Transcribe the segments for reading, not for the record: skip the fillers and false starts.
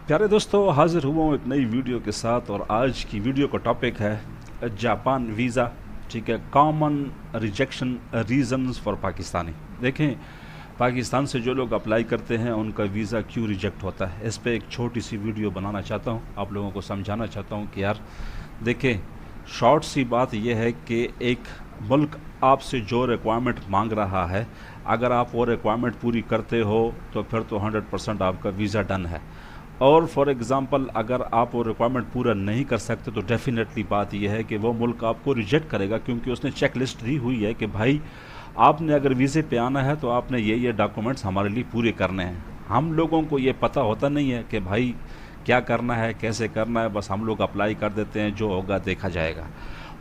प्यारे दोस्तों, हाजिर हुआ हूँ एक नई वीडियो के साथ। और आज की वीडियो का टॉपिक है जापान वीज़ा। ठीक है, common rejection reasons for Pakistani. देखें, पाकिस्तान से जो लोग अप्लाई करते हैं उनका वीज़ा क्यों रिजेक्ट होता है, इस पर एक छोटी सी वीडियो बनाना चाहता हूँ। आप लोगों को समझाना चाहता हूँ कि यार देखें, शॉर्ट सी बात यह है कि एक मुल्क आपसे जो रिक्वायरमेंट मांग रहा है, अगर आप वो रिक्वायरमेंट पूरी करते हो तो फिर तो 100% आपका वीज़ा डन है। और फॉर एग्ज़ाम्पल अगर आप वो रिक्वायरमेंट पूरा नहीं कर सकते तो डेफिनेटली बात यह है कि वो मुल्क आपको रिजेक्ट करेगा, क्योंकि उसने चेक लिस्ट दी हुई है कि भाई आपने अगर वीज़े पे आना है तो आपने ये डॉक्यूमेंट्स हमारे लिए पूरे करने हैं। हम लोगों को ये पता होता नहीं है कि भाई क्या करना है, कैसे करना है, बस हम लोग अप्लाई कर देते हैं, जो होगा देखा जाएगा।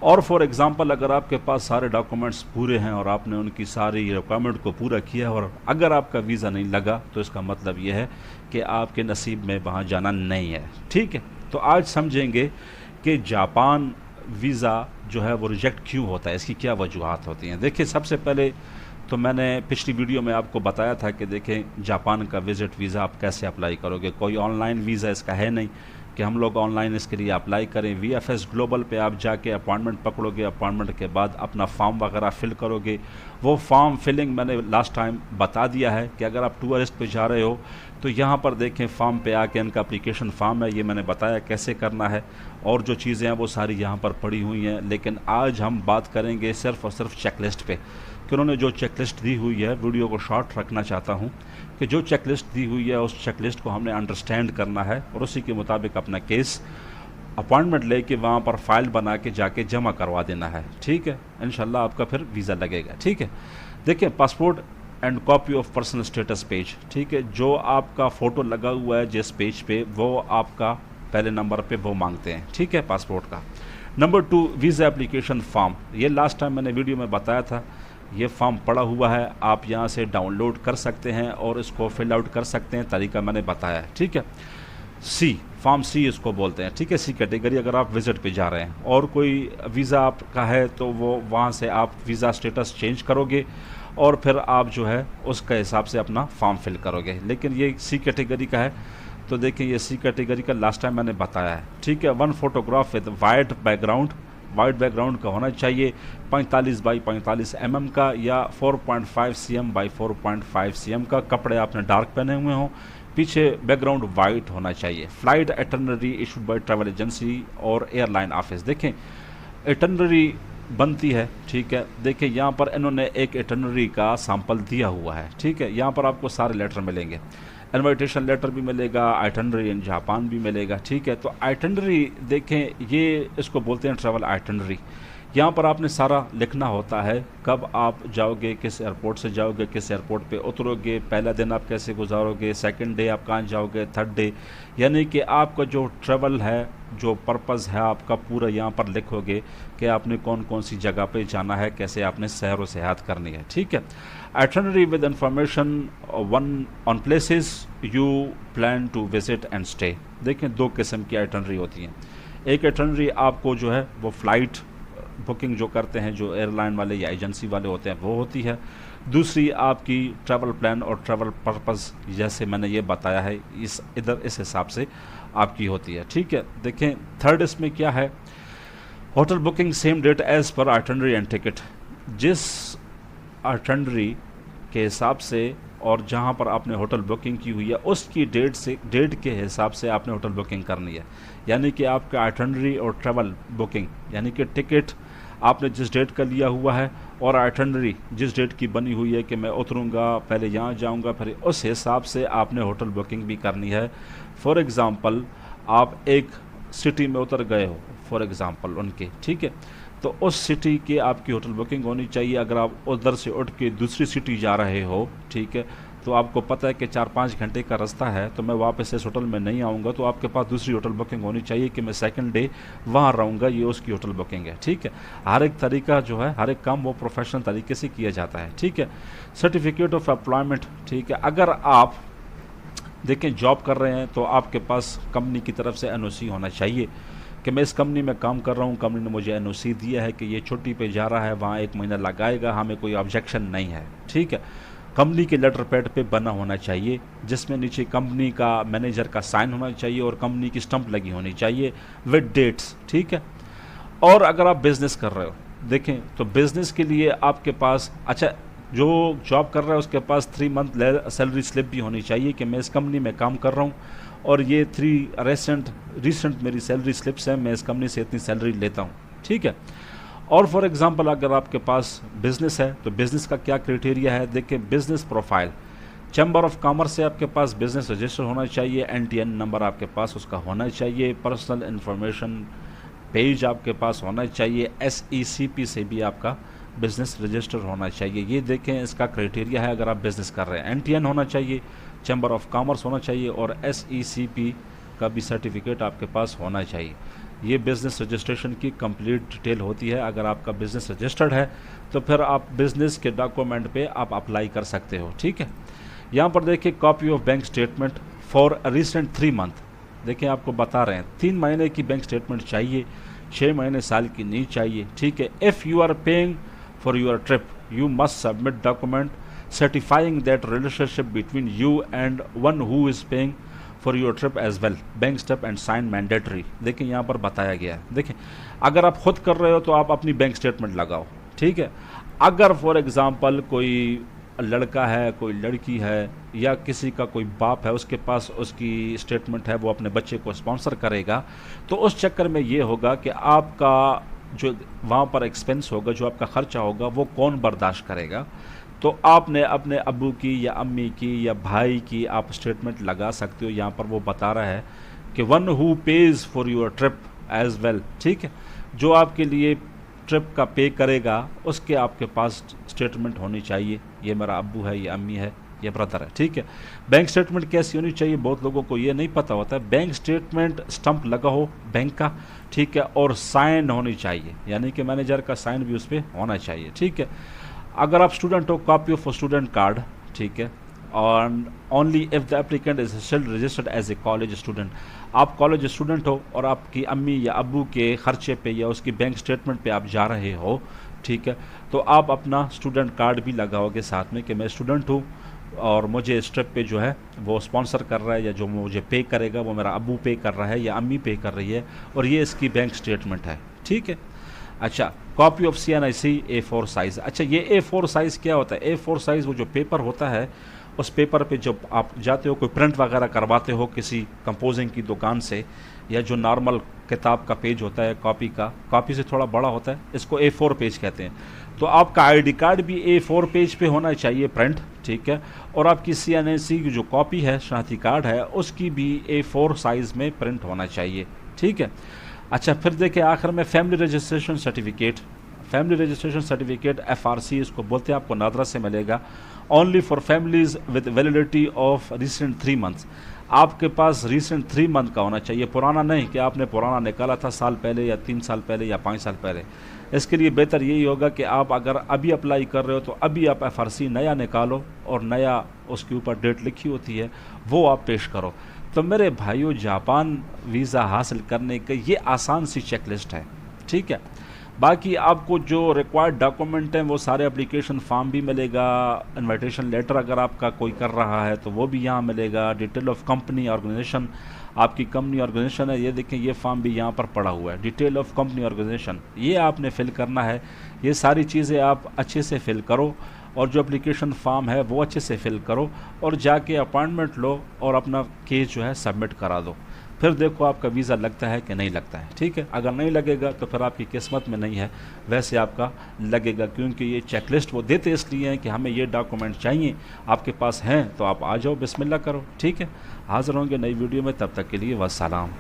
और फॉर एग्ज़ाम्पल अगर आपके पास सारे डॉक्यूमेंट्स पूरे हैं और आपने उनकी सारी रिक्वायरमेंट को पूरा किया और अगर आपका वीज़ा नहीं लगा तो इसका मतलब यह है कि आपके नसीब में वहाँ जाना नहीं है। ठीक है, तो आज समझेंगे कि जापान वीज़ा जो है वो रिजेक्ट क्यों होता है, इसकी क्या वजूहत होती हैं। देखिए, सबसे पहले तो मैंने पिछली वीडियो में आपको बताया था कि देखें जापान का विज़िट वीज़ा आप कैसे अप्लाई करोगे। कोई ऑनलाइन वीज़ा इसका है नहीं कि हम लोग ऑनलाइन इसके लिए अप्लाई करें। VFS ग्लोबल पे आप जाके अपॉइंटमेंट पकड़ोगे, अपॉइंटमेंट के बाद अपना फॉर्म वगैरह फिल करोगे। वो फॉर्म फिलिंग मैंने लास्ट टाइम बता दिया है कि अगर आप टूरिस्ट पे जा रहे हो तो यहाँ पर देखें फॉर्म पे आके इनका एप्लीकेशन फॉर्म है, ये मैंने बताया कैसे करना है और जो चीज़ें हैं वो सारी यहाँ पर पड़ी हुई हैं। लेकिन आज हम बात करेंगे सिर्फ और सिर्फ चेकलिस्ट पे कि उन्होंने जो चेकलिस्ट दी हुई है, वीडियो को शॉर्ट रखना चाहता हूँ कि जो चेकलिस्ट दी हुई है उस चेकलिस्ट को हमने अंडरस्टैंड करना है और उसी के मुताबिक अपना केस अपॉइंटमेंट लेके वहाँ पर फाइल बना के जाके जमा करवा देना है। ठीक है, इंशाल्लाह आपका फिर वीज़ा लगेगा। ठीक है, देखिए passport and copy of personal status page. ठीक है, जो आपका फ़ोटो लगा हुआ है जिस पेज पे, वो आपका पहले नंबर पे वो मांगते हैं। ठीक है, पासपोर्ट का। Number 2, visa application form. ये लास्ट टाइम मैंने वीडियो में बताया था, ये फॉर्म पड़ा हुआ है, आप यहाँ से डाउनलोड कर सकते हैं और इसको फिल आउट कर सकते हैं, तरीका मैंने बताया है। ठीक है, सी, फॉर्म सी इसको बोलते हैं। ठीक है, सी कैटेगरी अगर आप विज़िट पे जा रहे हैं और कोई वीज़ा आपका है तो वो वहाँ से आप वीज़ा स्टेटस चेंज करोगे और फिर आप जो है उसके हिसाब से अपना फॉर्म फिल करोगे। लेकिन ये सी कैटेगरी का है तो देखिए, ये सी कैटेगरी का लास्ट टाइम मैंने बताया है। ठीक है, 1 photograph with white background, white background का होना चाहिए, 45 बाई 45 mm का या 4.5 cm बाई 4.5 cm का। कपड़े आपने डार्क पहने हुए हों, पीछे बैकग्राउंड वाइट होना चाहिए। Flight itinerary issued by travel agency और एयरलाइन ऑफिस। देखें, एटनरी बनती है। ठीक है, देखिए यहाँ पर इन्होंने एक एटनरी का सैंपल दिया हुआ है। ठीक है, यहाँ पर आपको सारे लेटर मिलेंगे, इन्विटेशन लेटर भी मिलेगा, आइटनरी इन जापान भी मिलेगा। ठीक है, तो आइटनरी देखें, ये इसको बोलते हैं ट्रैवल आइटनरी। यहाँ पर आपने सारा लिखना होता है, कब आप जाओगे, किस एयरपोर्ट से जाओगे, किस एयरपोर्ट पे उतरोगे, पहला दिन आप कैसे गुजारोगे, सेकंड डे आप कहाँ जाओगे, थर्ड डे, यानी कि आपका जो ट्रैवल है, जो पर्पज़ है आपका, पूरा यहाँ पर लिखोगे कि आपने कौन कौन सी जगह पे जाना है, कैसे आपने सैर व सियाहत करनी है। ठीक है, itinerary with information one on places you plan to visit and stay. देखें, 2 किस्म की आइटनरी होती हैं। एक आइटनरी आपको जो है वो फ़्लाइट बुकिंग जो करते हैं, जो एयरलाइन वाले या एजेंसी वाले होते हैं, वो होती है। दूसरी आपकी ट्रैवल प्लान और ट्रैवल पर्पस, जैसे मैंने ये बताया है, इस हिसाब से आपकी होती है। ठीक है, देखें थर्ड इसमें क्या है, hotel booking same date as per itinerary and ticket. जिस आइटनरी के हिसाब से और जहाँ पर आपने होटल बुकिंग की हुई है उसकी डेट के हिसाब से आपने होटल बुकिंग करनी है। यानी कि आपका आइटनरी और ट्रैवल बुकिंग, यानी कि टिकट आपने जिस डेट का लिया हुआ है और आइटनरी जिस डेट की बनी हुई है कि मैं उतरूँगा, पहले यहाँ जाऊँगा, फिर उस हिसाब से आपने होटल बुकिंग भी करनी है। फॉर एग्ज़ाम्पल आप एक सिटी में उतर गए हो, फॉर एग्ज़ाम्पल उनके, ठीक है, तो उस सिटी की आपकी होटल बुकिंग होनी चाहिए। अगर आप उधर से उठ के दूसरी सिटी जा रहे हो, ठीक है, तो आपको पता है कि 4-5 घंटे का रास्ता है, तो मैं वापस इस होटल में नहीं आऊँगा, तो आपके पास दूसरी होटल बुकिंग होनी चाहिए कि मैं सेकंड डे वहाँ रहूँगा, ये उसकी होटल बुकिंग है। ठीक है, हर एक तरीका जो है, हर एक काम वो प्रोफेशनल तरीके से किया जाता है। ठीक है, सर्टिफिकेट ऑफ एम्प्लॉयमेंट। ठीक है, अगर आप देखें जॉब कर रहे हैं तो आपके पास कंपनी की तरफ से NOC होना चाहिए कि मैं इस कंपनी में काम कर रहा हूँ, कंपनी ने मुझे NOC दिया है कि ये छुट्टी पे जा रहा है, वहाँ 1 महीना लगाएगा, हमें कोई ऑब्जेक्शन नहीं है। ठीक है, कंपनी के लेटर पैड पे बना होना चाहिए, जिसमें नीचे कंपनी का मैनेजर का साइन होना चाहिए और कंपनी की स्टंप लगी होनी चाहिए विद डेट्स, ठीक है। और अगर आप बिज़नेस कर रहे हो, देखें तो बिज़नेस के लिए आपके पास, अच्छा जो जॉब कर रहा है उसके पास 3 मंथ सैलरी स्लिप भी होनी चाहिए कि मैं इस कंपनी में काम कर रहा हूँ और ये 3 रिसेंट मेरी सैलरी स्लिप्स हैं, मैं इस कंपनी से इतनी सैलरी लेता हूँ, ठीक है। और फॉर एग्जांपल अगर आपके पास बिज़नेस है तो बिज़नेस का क्या क्राइटेरिया है, देखिए business profile, chamber of commerce से आपके पास बिज़नेस रजिस्टर होना चाहिए, NTN नंबर आपके पास उसका होना चाहिए, पर्सनल इन्फॉर्मेशन पेज आपके पास होना चाहिए, SECP से भी आपका बिज़नेस रजिस्टर होना चाहिए। ये देखें इसका क्राइटेरिया है अगर आप बिज़नेस कर रहे हैं। NTN होना चाहिए, चैम्बर ऑफ कॉमर्स होना चाहिए और SECP का भी सर्टिफिकेट आपके पास होना चाहिए। ये बिज़नेस रजिस्ट्रेशन की कंप्लीट डिटेल होती है। अगर आपका बिज़नेस रजिस्टर्ड है तो फिर आप बिज़नेस के डॉक्यूमेंट पे आप अप्लाई कर सकते हो, ठीक है। यहाँ पर देखिए copy of bank statement for recent 3 month, देखिए आपको बता रहे हैं 3 महीने की बैंक स्टेटमेंट चाहिए, 6 महीने साल की नहीं चाहिए, ठीक है। If you are paying for your trip you must submit document certifying that relationship between you and one who is paying for your trip as well, bank step and sign mandatory. देखिए यहाँ पर बताया गया है, देखिए अगर आप खुद कर रहे हो तो आप अपनी बैंक स्टेटमेंट लगाओ, ठीक है। अगर फॉर एग्जांपल कोई लड़का है, कोई लड़की है या किसी का कोई बाप है, उसके पास उसकी स्टेटमेंट है, वो अपने बच्चे को स्पॉन्सर करेगा, तो उस चक्कर में ये होगा कि आपका जो वहाँ पर एक्सपेंस होगा, जो आपका खर्चा होगा, वो कौन बर्दाश्त करेगा। तो आपने अपने अब्बू की या अम्मी की या भाई की आप स्टेटमेंट लगा सकते हो। यहाँ पर वो बता रहा है कि one who pays for your trip as well, ठीक है, जो आपके लिए ट्रिप का पे करेगा उसके आपके पास स्टेटमेंट होनी चाहिए। ये मेरा अब्बू है, ये अम्मी है, ये ब्रदर है, ठीक है। बैंक स्टेटमेंट कैसी होनी चाहिए, बहुत लोगों को ये नहीं पता होता है। बैंक स्टेटमेंट स्टंप लगा हो बैंक का, ठीक है, और साइन होनी चाहिए, यानी कि मैनेजर का साइन भी उस पर होना चाहिए, ठीक है। अगर आप स्टूडेंट हो, कॉपी ऑफ स्टूडेंट कार्ड, ठीक है, और only if the applicant is still registered as a college student. आप कॉलेज स्टूडेंट हो और आपकी अम्मी या अब्बू के खर्चे पे या उसकी बैंक स्टेटमेंट पे आप जा रहे हो, ठीक है, तो आप अपना स्टूडेंट कार्ड भी लगाओगे साथ में कि मैं स्टूडेंट हूँ और मुझे इस ट्रिप पे जो है वो स्पॉन्सर कर रहा है, या जो मुझे पे करेगा वो मेरा अब्बू पे कर रहा है या अम्मी पे कर रही है, और ये इसकी बैंक स्टेटमेंट है, ठीक है। अच्छा, copy of CNIC A4 size. अच्छा, ये A4 साइज़ क्या होता है? A4 साइज़ वो जो पेपर होता है, उस पेपर पे जब आप जाते हो कोई प्रिंट वगैरह करवाते हो किसी कंपोजिंग की दुकान से, या जो नॉर्मल किताब का पेज होता है कॉपी का, कॉपी से थोड़ा बड़ा होता है, इसको A4 पेज कहते हैं। तो आपका ID कार्ड भी A4 पेज पे होना चाहिए प्रिंट, ठीक है, और आपकी CNIC की जो कॉपी है, शनाख्ती कार्ड है, उसकी भी A4 साइज़ में प्रिंट होना चाहिए, ठीक है। अच्छा, फिर देखिए आखिर में family registration certificate. Family registration certificate FRC इसको बोलते हैं, आपको नादरा से मिलेगा। Only for families with validity of recent 3 months. आपके पास रिसेंट 3 मंथ का होना चाहिए, पुराना नहीं कि आपने पुराना निकाला था साल पहले या 3 साल पहले या 5 साल पहले। इसके लिए बेहतर यही होगा कि आप अगर अभी अप्लाई कर रहे हो तो अभी आप FRC नया निकालो और नया उसके ऊपर डेट लिखी होती है वो आप पेश करो। तो मेरे भाइयों, जापान वीज़ा हासिल करने का ये आसान सी चेकलिस्ट है, ठीक है। बाकी आपको जो रिक्वायर्ड डॉक्यूमेंट हैं वो सारे एप्लीकेशन फॉर्म भी मिलेगा, इनविटेशन लेटर अगर आपका कोई कर रहा है तो वो भी यहाँ मिलेगा, डिटेल ऑफ कंपनी ऑर्गेनाइजेशन, आपकी कंपनी ऑर्गेनाइजेशन है, ये देखें ये फॉर्म भी यहाँ पर पड़ा हुआ है, डिटेल ऑफ कंपनी ऑर्गेनाइजेशन, ये आपने फिल करना है। ये सारी चीज़ें आप अच्छे से फिल करो और जो एप्लीकेशन फॉर्म है वो अच्छे से फिल करो और जाके अपॉइंटमेंट लो और अपना केस जो है सबमिट करा दो। फिर देखो आपका वीज़ा लगता है कि नहीं लगता है, ठीक है। अगर नहीं लगेगा तो फिर आपकी किस्मत में नहीं है, वैसे आपका लगेगा, क्योंकि ये चेकलिस्ट वो देते इसलिए हैं कि हमें ये डॉक्यूमेंट चाहिए, आपके पास हैं तो आप आ जाओ, बिस्मिल्लाह करो, ठीक है। हाज़िर होंगे नई वीडियो में, तब तक के लिए वस्सलाम।